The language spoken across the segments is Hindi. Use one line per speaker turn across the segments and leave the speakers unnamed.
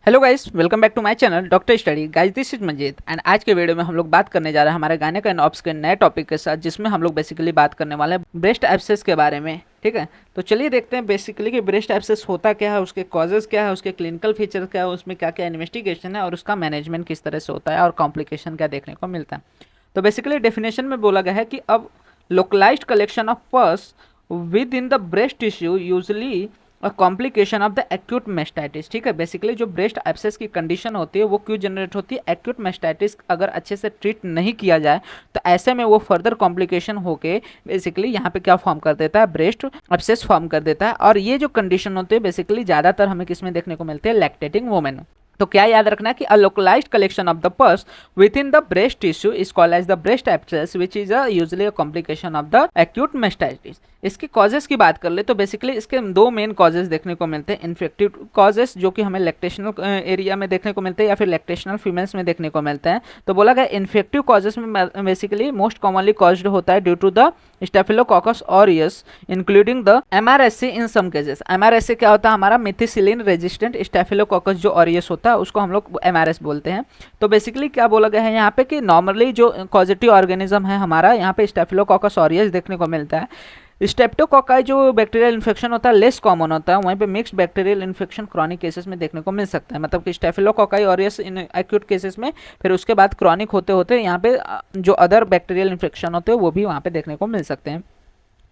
Hello guys, welcome back to my channel doctor study. Guys, this is Manjeet and आज के वीडियो में हम लोग बात करने जा रहे हैं हमारे गाने का एंड ऑप्स के नए टॉपिक के साथ, जिसमें हम लोग बेसिकली बात करने वाले हैं ब्रेस्ट एब्सेस के बारे में। ठीक है, तो चलिए देखते हैं बेसिकली कि ब्रेस्ट एब्सेस होता क्या है, उसके कॉजेज क्या है, उसके क्लिनिकल फीचर क्या है, उसमें क्या क्या इन्वेस्टिगेशन है और उसका मैनेजमेंट किस तरह से होता है और कॉम्प्लिकेशन क्या देखने को मिलता है। तो बेसिकली डेफिनेशन में बोला गया है कि अब localised collection of pus within the breast tissue usually complication of the acute mastitis. ठीक है, बेसिकली जो ब्रेस्ट एब्सेस की कंडीशन होती है वो क्यों जनरेट होती है? एक्यूट मेस्टाइटिस अगर अच्छे से ट्रीट नहीं किया जाए तो ऐसे में वो फर्दर कॉम्प्लिकेशन होके बेसिकली यहाँ पे क्या फॉर्म कर देता है? ब्रेस्ट एब्सेस फॉर्म कर देता है। और ये जो कंडीशन होती है बेसिकली ज़्यादातर हमें किसमें देखने को मिलते हैं? Lactating women. तो क्या याद रखना है कि a localised collection of the pus within the breast tissue is called as the breast abscess which is usually a complication of the acute mastitis. इसके कॉजेस की बात कर ले तो बेसिकली इसके दो मेन कॉजेस देखने को मिलते हैं। इन्फेक्टिव कॉजेस जो कि हमें लैक्टेशनल एरिया में देखने को मिलते हैं या फिर लैक्टेशनल फीमेल्स में देखने को मिलते हैं। तो बोला गया इन्फेक्टिव कॉजेस में बेसिकली मोस्ट कॉमनली कॉज्ड होता है due to the Staphylococcus aureus including the MRSC in some cases. MRSC क्या होता है? हमारा मिथिसिलिन रेजिस्टेंट स्टेफिलोकोकस जो ऑरियस होता है उसको हम लोग एमआरएस बोलते हैं। तो बेसिकली क्या बोला गया है यहाँ पे कि नॉर्मली जो कॉजेटिव ऑर्गेनिज्म है हमारा, यहाँ पे स्टेफिलोकोकस ऑरियस देखने को मिलता है। स्टेप्टोकोकाई जो बैक्टीरियल इन्फेक्शन होता है लेस कॉमन होता है, वहीं पे mixed bacterial infection chronic cases में देखने को मिल सकता है। मतलब कि स्टेफिलोकोकाई ऑरियस इन एक्यूट केसेस में, फिर उसके बाद क्रॉनिक होते होते यहाँ पे जो अदर बैक्टीरियल इन्फेक्शन होते हैं वो भी वहाँ पे देखने को मिल सकते हैं।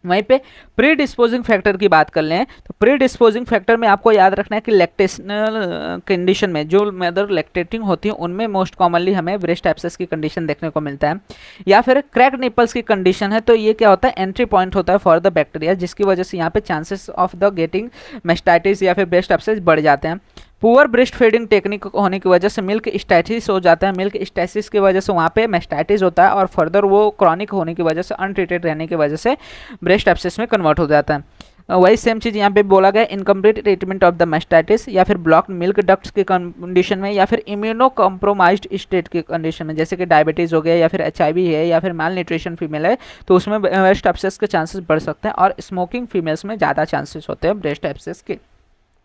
वहीं पे प्री डिस्पोजिंग फैक्टर की बात कर लें तो प्री डिस्पोजिंग फैक्टर में आपको याद रखना है कि लैक्टेशनल कंडीशन में जो मदर लैक्टेटिंग होती है उनमें मोस्ट कॉमनली हमें ब्रेस्ट एब्सेस की कंडीशन देखने को मिलता है। या फिर क्रैक्ड निपल्स की कंडीशन है तो ये क्या होता है? एंट्री पॉइंट होता है फॉर द बैक्टीरिया, जिसकी वजह से यहाँ पे chances of the getting mastitis या फिर ब्रेस्ट एब्सेस बढ़ जाते हैं। पुअर ब्रेस्ट फीडिंग टेक्निक होने की वजह से मिल्क स्टैटिस हो जाता है। मिल्क स्टैटिस की वजह से वहाँ पे मेस्टाइटिस होता है और फर्दर वो क्रॉनिक होने की वजह से, अनट्रीटेड रहने की वजह से ब्रेस्ट एब्सेस में कन्वर्ट हो जाता है। वही सेम चीज़ यहाँ पे बोला गया, incomplete treatment of the mastitis या फिर ब्लॉक्ड मिल्क डक्ट्स की कंडीशन में या फिर इम्यूनो कॉम्प्रोमाइज्ड स्टेट की कंडीशन में, जैसे कि डायबिटीज़ हो गया या फिर HIV है या फिर माल न्यूट्रिशन फीमेल है, तो उसमें ब्रेस्ट एब्सेस के चांसेस बढ़ सकते हैं। और स्मोकिंग फीमेल्स में ज़्यादा चांसेस होते हैं ब्रेस्ट एब्सेस के।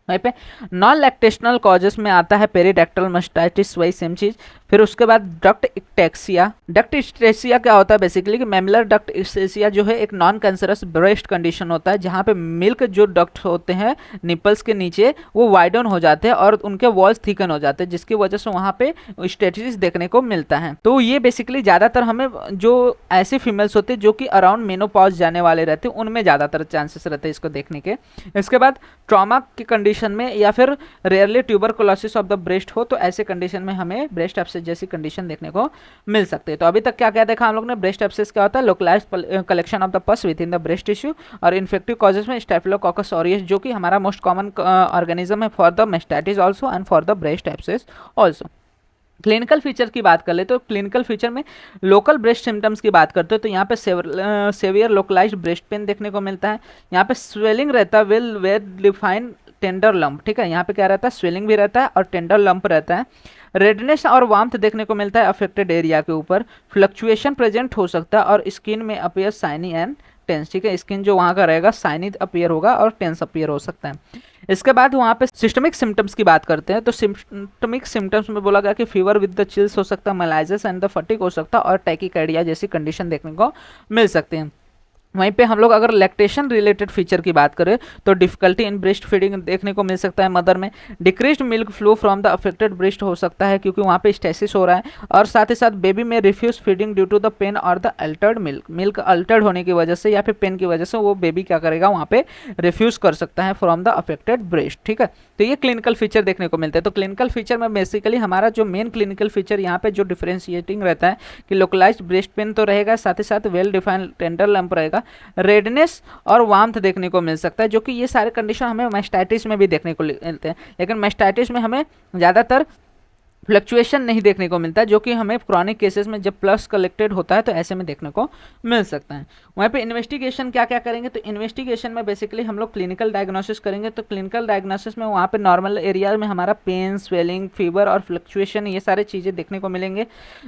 वहीं पे नॉन लैक्टेशनल कॉजेस में आता है पेरिडेक्टल मेस्टाइटिस, वही सेम चीज़। फिर उसके बाद डक्ट इक्टेक्सिया। डक्ट इक्टेक्सिया क्या होता है? बेसिकली कि मेमुलर डक्ट इक्टेक्सिया जो है एक नॉन कैंसरस ब्रेस्ट कंडीशन होता है, जहाँ पे मिल्क जो डक्ट होते हैं निपल्स के नीचे वो वाइडन हो जाते हैं और उनके वॉल्स थिकन हो जाते हैं, जिसकी वजह से वहाँ पे स्टेटिस देखने को मिलता है। तो ये बेसिकली ज़्यादातर हमें जो ऐसी फीमेल्स होते हैं जो कि अराउंड मेनोपॉज जाने वाले रहते हैं उनमें ज़्यादातर चांसेस रहते हैं इसको देखने के। इसके बाद ट्रॉमा की कंडीशन में या फिर rarely tuberculosis of the breast हो तो ऐसे कंडीशन में हमें ब्रेस्ट एब्सेस जैसी कंडीशन देखने को मिल सकती है। तो अभी तक क्या क्या देखा हम लोग ने? ब्रेस्ट एब्सेस क्या होता है? Localised collection of the pus within the breast tissue. और इन्फेक्टिव कॉजेज में स्टेफिलोकोकस ऑरियस जो कि हमारा मोस्ट कॉमन ऑर्गेनिज्म है for the mastitis also and for the breast abscess also. Clinical feature की बात कर ले तो क्लिनिकल फीचर में लोकल ब्रेस्ट सिम्टम्स की बात करते हो तो यहाँ पे सेवियर लोकलाइज्ड ब्रेस्ट पेन देखने को मिलता है। यहाँ पे स्वेलिंग रहता है, well well defined tender lump. ठीक है, यहाँ पे क्या रहता है? स्वेलिंग भी रहता है और टेंडर लंप रहता है। रेडनेस और वार्मथ देखने को मिलता है अफेक्टेड एरिया के ऊपर। फ्लक्चुएशन प्रेजेंट हो सकता है और स्किन में अपीयर साइनी एंड टेंस। ठीक है, स्किन जो वहाँ का रहेगा साइनी अपीयर होगा और टेंस अपीयर हो सकता है। इसके बाद वहाँ पे सिस्टमिक सिम्टम्स की बात करते हैं तो सिम्टमिक सिम्टम्स में बोला गया कि फीवर विद द चिल्स हो सकता है, मलाइसिस एंड द फटीग हो सकता है और टैकीकार्डिया जैसी कंडीशन देखने को मिल सकती है। वहीं पे हम लोग अगर लैक्टेशन रिलेटेड फीचर की बात करें तो डिफिकल्टी इन ब्रेस्ट फीडिंग देखने को मिल सकता है मदर में। Decreased milk flow from the affected breast हो सकता है क्योंकि वहाँ पे स्टेसिस हो रहा है। और साथ ही साथ बेबी में refuse feeding due to the pain और द अल्टर्ड मिल्क अल्टर्ड होने की वजह से या फिर पेन की वजह से वो बेबी क्या करेगा? वहाँ पे रिफ्यूज कर सकता है फ्रॉम द अफेक्टेड ब्रेस्ट। ठीक है, तो ये क्लिनिकल फीचर देखने को मिलते हैं। तो क्लिनिकल फीचर में बेसिकली हमारा जो मेन क्लिनिकल फीचर यहाँ पे जो डिफरेंशिएटिंग रहता है कि लोकलाइज्ड ब्रेस्ट पेन तो रहेगा, साथ ही साथ वेल डिफाइंड टेंडर लंप रहेगा, रेडनेस और वार्मथ देखने को मिल सकता है, जो कि ये सारे कंडीशन हमें मेस्टाइटिस में भी देखने को मिलते हैं। लेकिन मेस्टाइटिस में हमें ज़्यादातर फ्लक्चुएशन नहीं देखने को मिलता है, जो कि हमें क्रॉनिक केसेस में जब प्लस कलेक्टेड होता है तो ऐसे में देखने को मिल सकता है। वहाँ पे इन्वेस्टिगेशन क्या क्या करेंगे, तो इन्वेस्टिगेशन में बेसिकली हम लोग क्लिनिकल डायग्नोसिस करेंगे। तो क्लिनिकल डायग्नोसिस में वहाँ पे नॉर्मल एरिया में हमारा पेन, स्वेलिंग, फीवर और फ्लक्चुएशन ये सारे चीज़ें देखने को मिलेंगे।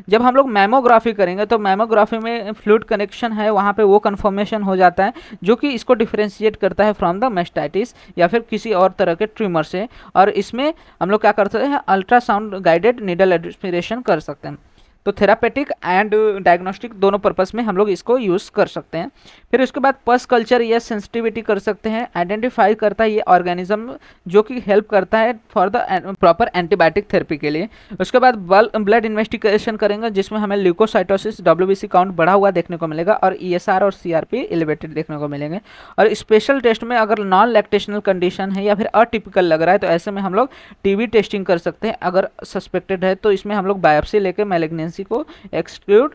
जब हम लोग मैमोग्राफी करेंगे तो मैमोग्राफी में फ्लूइड कनेक्शन है वहाँ पे वो कन्फर्मेशन हो जाता है, जो कि इसको डिफ्रेंशिएट करता है फ्रॉम द मेस्टाइटिस या फिर किसी और तरह के ट्यूमर से। और इसमें हम लोग क्या कर सकते हैं, अल्ट्रासाउंड गाइडेड नीडल एस्पिरेशन कर सकते हैं। तो थेरापेटिक एंड डायग्नोस्टिक दोनों पर्पस में हम लोग इसको यूज़ कर सकते हैं। फिर उसके बाद पस कल्चर या सेंसिटिविटी कर सकते हैं, आइडेंटिफाई करता है ये ऑर्गेनिज्म, जो कि हेल्प करता है for the proper antibiotic therapy के लिए। उसके बाद ब्लड इन्वेस्टिगेशन करेंगे, जिसमें हमें ल्यूकोसाइटोसिस, WBC काउंट बढ़ा हुआ देखने को मिलेगा और ESR और CRP एलिवेटेड देखने को मिलेंगे। और स्पेशल टेस्ट में अगर नॉन लैक्टेशनल कंडीशन है या फिर अटिपिकल लग रहा है तो ऐसे में हम लोग TB टेस्टिंग कर सकते हैं। अगर सस्पेक्टेड है तो इसमें हम लोग बायोप्सी लेके मैलिग्नेंसी को एक्सक्लूड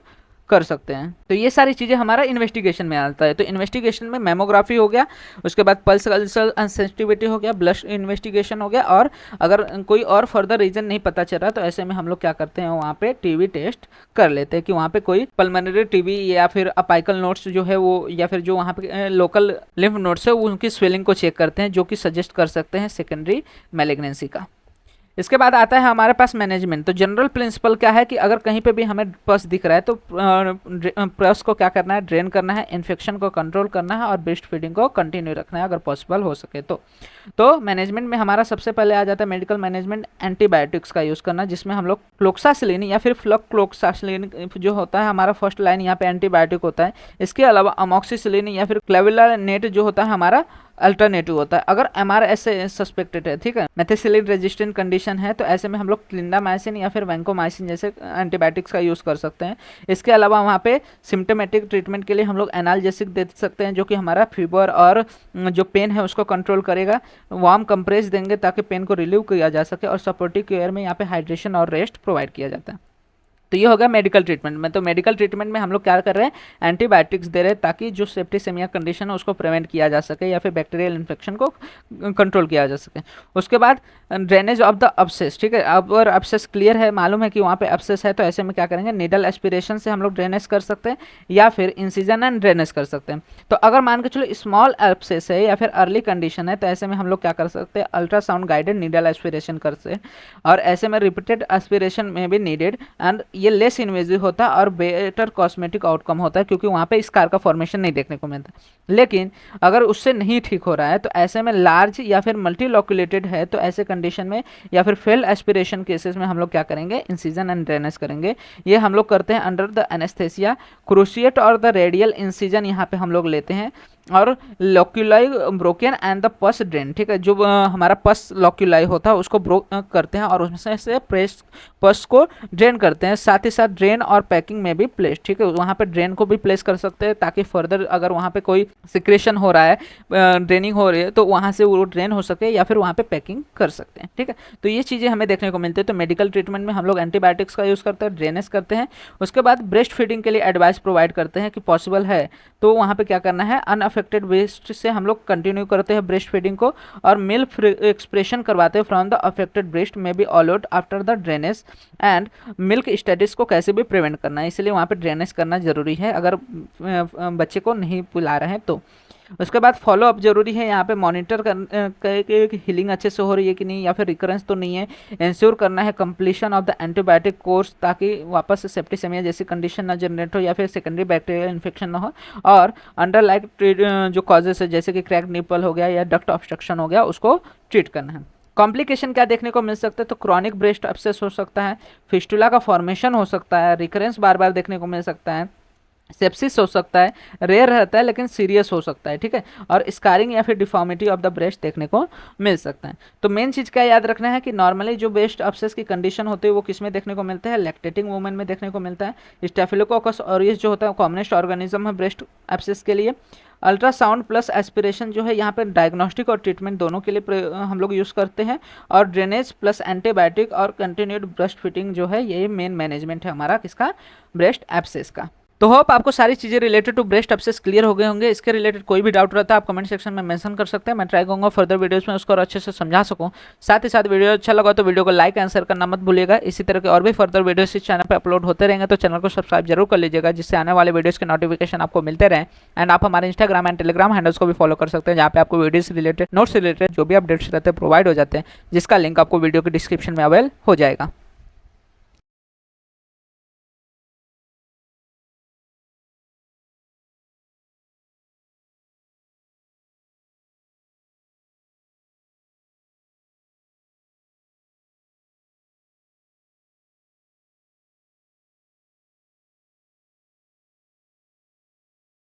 कर सकते हैं। तो ये सारी चीज़ें हमारा इन्वेस्टिगेशन में आता है। तो इन्वेस्टिगेशन में मैमोग्राफी हो गया, उसके बाद पल्स कल्चर सेंसिटिविटी हो गया, ब्लड इन्वेस्टिगेशन हो गया, और अगर कोई और फर्दर रीजन नहीं पता चल रहा तो ऐसे में हम लोग क्या करते हैं, वहाँ पे TB टेस्ट कर लेते हैं कि वहाँ पे कोई पल्मोनरी TB या फिर अपाइकल नोड्स जो है वो, या फिर जो वहाँ पे लोकल लिम्फ नोड्स है उनकी स्वेलिंग को चेक करते हैं, जो कि सजेस्ट कर सकते हैं सेकेंडरी मैलिग्नेंसी का। इसके बाद आता है हमारे पास मैनेजमेंट। तो जनरल प्रिंसिपल क्या है कि अगर कहीं पे भी हमें पस दिख रहा है तो पस को क्या करना है, ड्रेन करना है, इन्फेक्शन को कंट्रोल करना है और ब्रेस्ट फीडिंग को कंटिन्यू रखना है अगर पॉसिबल हो सके तो मैनेजमेंट में हमारा सबसे पहले आ जाता है मेडिकल मैनेजमेंट, एंटीबायोटिक्स का यूज़ करना, जिसमें हम लोग क्लोक्सासिलिन या फिर फ्लोक्लोक्सासिलिन जो होता है हमारा फर्स्ट लाइन यहाँ पे एंटीबायोटिक होता है। इसके अलावा अमॉक्सिसिलिन या फिर क्लेविलानेट जो होता है हमारा अल्टरनेटिव होता है अगर MRS से सस्पेक्टेड है, ठीक है, मेथिसिलिन रेजिस्टेंट कंडीशन है तो ऐसे में हम लोग क्लिंडामाइसिन या फिर वैंकोमाइसिन जैसे एंटीबायोटिक्स का यूज़ कर सकते हैं। इसके अलावा वहाँ पे सिम्टोमेटिक ट्रीटमेंट के लिए हम लोग एनाल्जेसिक दे सकते हैं, जो कि हमारा फीवर और जो पेन है उसको कंट्रोल करेगा। वार्म कंप्रेस देंगे ताकि पेन को रिलीव किया जा सके, और सपोर्टिव केयर में यहाँ पे हाइड्रेशन और रेस्ट प्रोवाइड किया जाता है। तो ये होगा मेडिकल ट्रीटमेंट में। तो मेडिकल ट्रीटमेंट में हम लोग क्या कर रहे हैं, एंटीबायोटिक्स दे रहे हैं ताकि जो सेप्टिसेमिया कंडीशन है उसको प्रिवेंट किया जा सके या फिर बैक्टीरियल इन्फेक्शन को कंट्रोल किया जा सके। उसके बाद ड्रेनेज ऑफ द अब्सेस, ठीक है, अब और अब्सेस क्लियर है, मालूम है कि वहाँ पे अब्सेस है, तो ऐसे में क्या करेंगे, नीडल एस्पिरेशन से हम लोग ड्रेनेज कर सकते हैं या फिर इंसिजन एंड ड्रेनेज कर सकते हैं। तो अगर मान के चलो स्मॉल अब्सेस है या फिर अर्ली कंडीशन है तो ऐसे में हम लोग क्या कर सकते हैं, अल्ट्रासाउंड गाइडेड नीडल एस्पिरेशन करते हैं, और ऐसे में रिपीटेड एस्पिरेशन में भी नीडेड, एंड ये लेस इन्वेजिव होता है और बेटर कॉस्मेटिक आउटकम होता है क्योंकि वहाँ पे स्कार का फॉर्मेशन नहीं देखने को मिलता। लेकिन अगर उससे नहीं ठीक हो रहा है तो ऐसे में लार्ज या फिर मल्टीलोक्यूलेटेड है तो ऐसे कंडीशन में या फिर फेल एस्पिरेशन केसेस में हम लोग क्या करेंगे, इंसिजन एंड ड्रेनेज करेंगे। ये हम लोग करते हैं अंडर द एनेस्थेसिया, क्रूशिएट और द रेडियल इंसिजन यहाँ पे हम लोग लेते हैं, और loculi broken and the pus drain, ठीक है, जो हमारा पस लॉक्यूलाई होता है उसको ब्रोक करते हैं और उसमें से पस को ड्रेन करते हैं। साथ ही साथ ड्रेन और पैकिंग में भी प्लेस, ठीक है, वहाँ पे ड्रेन को भी प्लेस कर सकते हैं ताकि फर्दर अगर वहाँ पे कोई सिक्रेशन हो रहा है, ड्रेनिंग हो रही है, तो वहाँ से वो ड्रेन हो सके, या फिर वहाँ पे पैकिंग कर सकते हैं, ठीक है। तो ये चीज़ें हमें देखने को मिलती है। तो मेडिकल ट्रीटमेंट में हम लोग एंटीबायोटिक्स का यूज़ करते हैं, ड्रेनेज करते हैं। उसके बाद ब्रेस्ट फीडिंग के लिए एडवाइस प्रोवाइड करते हैं कि पॉसिबल है तो वहाँ पे क्या करना है, अनअफेक्टेड ब्रेस्ट से हम लोग कंटिन्यू करते हैं ब्रेस्ट फीडिंग को, और मिल्क एक्सप्रेशन करवाते हैं फ्रॉम द अफेक्टेड ब्रेस्ट में be allowed after the drainage, and milk stasis को कैसे भी प्रिवेंट करना है, इसलिए वहाँ पे ड्रेनेज करना जरूरी है अगर बच्चे को नहीं पिला रहे हैं तो। उसके बाद फॉलो अप जरूरी है, यहाँ पे मॉनिटर कर हीलिंग अच्छे से हो रही है कि नहीं या फिर रिकरेंस तो नहीं है। इंश्योर करना है completion of the antibiotic course ताकि वापस से सेप्टिसेमिया जैसी कंडीशन ना जनरेट हो या फिर सेकेंडरी बैक्टीरियल इन्फेक्शन ना हो, और अंडरलाइन जो कॉजेस है जैसे कि क्रैक निपल हो गया या डक्ट ऑब्स्ट्रक्शन हो गया उसको ट्रीट करना है। कॉम्प्लिकेशन क्या देखने को मिल सकता है, तो क्रॉनिक ब्रेस्ट एब्सेस हो सकता है, फिस्टुला का फॉर्मेशन हो सकता है, रिकरेंस बार बार देखने को मिल सकता है, सेप्सिस हो सकता है, रेयर रहता है लेकिन सीरियस हो सकता है, ठीक है, और स्कारिंग या फिर डिफॉर्मिटी ऑफ द ब्रेस्ट देखने को मिल सकता है। तो मेन चीज़ क्या याद रखना है कि नॉर्मली जो ब्रेस्ट एब्सेस की कंडीशन होती है वो किस में देखने को मिलता है, लैक्टेटिंग वुमेन में देखने को मिलता है। स्टेफिलोकोकस ऑरियस जो होता है कॉमनेस्ट ऑर्गेनिज्म है ब्रेस्ट एब्सेस के लिए। अल्ट्रासाउंड प्लस एस्पिरेशन जो है यहाँ पे डायग्नोस्टिक और ट्रीटमेंट दोनों के लिए हम लोग यूज़ करते हैं, और ड्रेनेज प्लस एंटीबायोटिक और कंटिन्यूड ब्रेस्ट फीडिंग जो है ये मेन मैनेजमेंट है हमारा किसका, ब्रेस्ट एब्सेस का। तो होप आपको सारी चीज़ें related to breast abscess clear हो गए होंगे। इसके रिलेटेड कोई भी डाउट रहता है आप कमेंट सेक्शन में मेंशन कर सकते हैं, मैं ट्राई करूँगा फर्दर वीडियोस में उसको और अच्छे से समझा सकूँ। साथ ही साथ वीडियो अच्छा लगा तो वीडियो को लाइक एंड शेयर करना मत भूलिएगा। इसी तरह के और भी फर्दर वीडियोस इस चैनल पर अपलोड होते रहेंगे, तो चैनल को सब्सक्राइब जरूर कर लीजिएगा, जिससे आने वाले वीडियोस के नोटिफिकेशन आपको मिलते रहें। एंड आप हमारे इंस्टाग्राम एंड टेलीग्राम हैंडल्स को भी फॉलो कर सकते हैं, जहाँ पे आपको वीडियोस रिलेटेड, नोट्स रिलेटेड जो भी अपडेट्स रहते हैं प्रोवाइड हो जाते हैं, जिसका लिंक आपको वीडियो के डिस्क्रिप्शन में अवेल हो जाएगा।